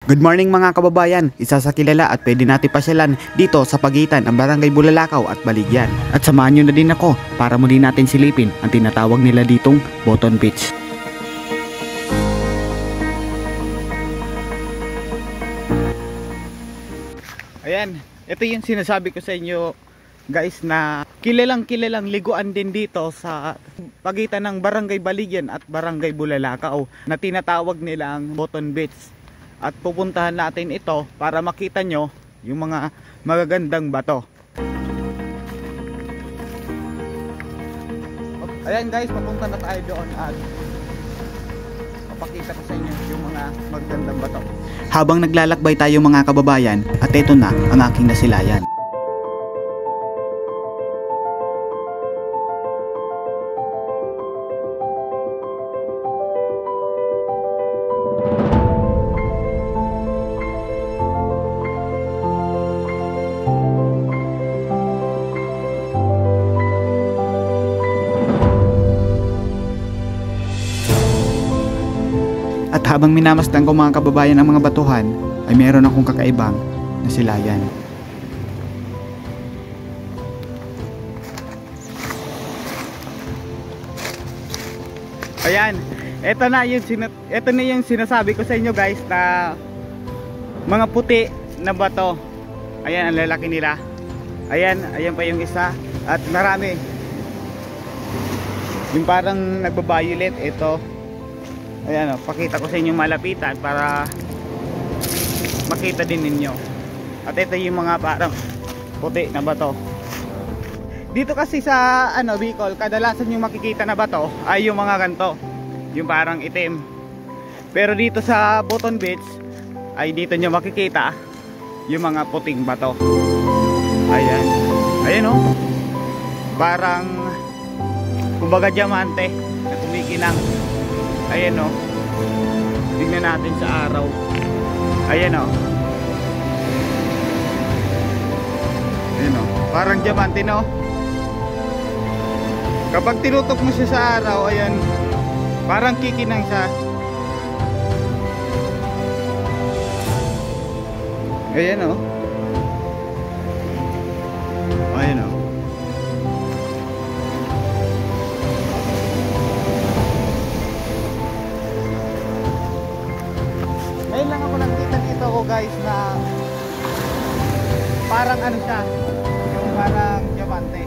Good morning mga kababayan, isa sa kilala at pwede natin pasyalan dito sa pagitan ng Barangay Bulalakaw at Baligyan. At samahan nyo na din ako para muli natin silipin ang tinatawag nila ditong Botton Beach. Ayan, ito yung sinasabi ko sa inyo guys na kilalang liguan din dito sa pagitan ng Barangay Baligyan at Barangay Bulalakaw na tinatawag nilang Botton Beach. At pupuntahan natin ito para makita nyo yung mga magagandang bato. Ayan guys, papunta na tayo doon at papakita ko sa inyo yung mga magagandang bato. Habang naglalakbay tayo mga kababayan, at ito na ang aking nasilayan. At habang minamasdan ko mga kababayan ang mga batuhan, ay meron akong kakaibang nasilayan. Ayan, ito na yung sinasabi ko sa inyo guys na mga puti na bato. Ayan, ang lalaki nila. Ayan pa yung isa. At marami. Yung parang nagba-violet, ito. Ayan o, pakita ko sa inyo malapitan para makita din ninyo. At ito yung mga parang puti na bato. Dito kasi sa Bicol, kadalasan yung makikita na bato ay yung mga ganto, yung parang itim. Pero dito sa Botton Beach ay dito nyo makikita yung mga puting bato. Ayan o, parang kumbaga diamante na kumikinang. Ayan o, tingnan natin sa araw. Ayan o, parang diamante no. Kapag tinutok mo siya sa araw, ayan, parang kikinang siya. Ayan o, ayan o. Ngayon lang ako nakita dito ko guys na parang siya, yung parang diamante.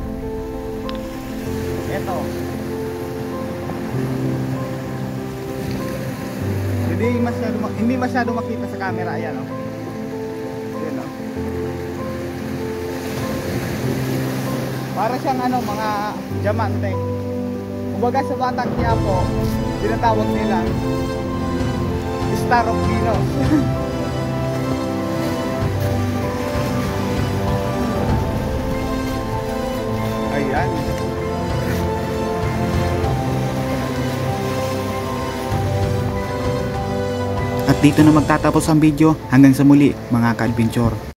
Ito. Hindi masyado makita sa camera. Ayan o. Ayan o. Para siyang mga diamante. Kumbaga sa Batang Quiapo, tinatawag nila Star of Venus. Ayan. At dito na magtatapos ang video. Hanggang sa muli mga ka-adventure.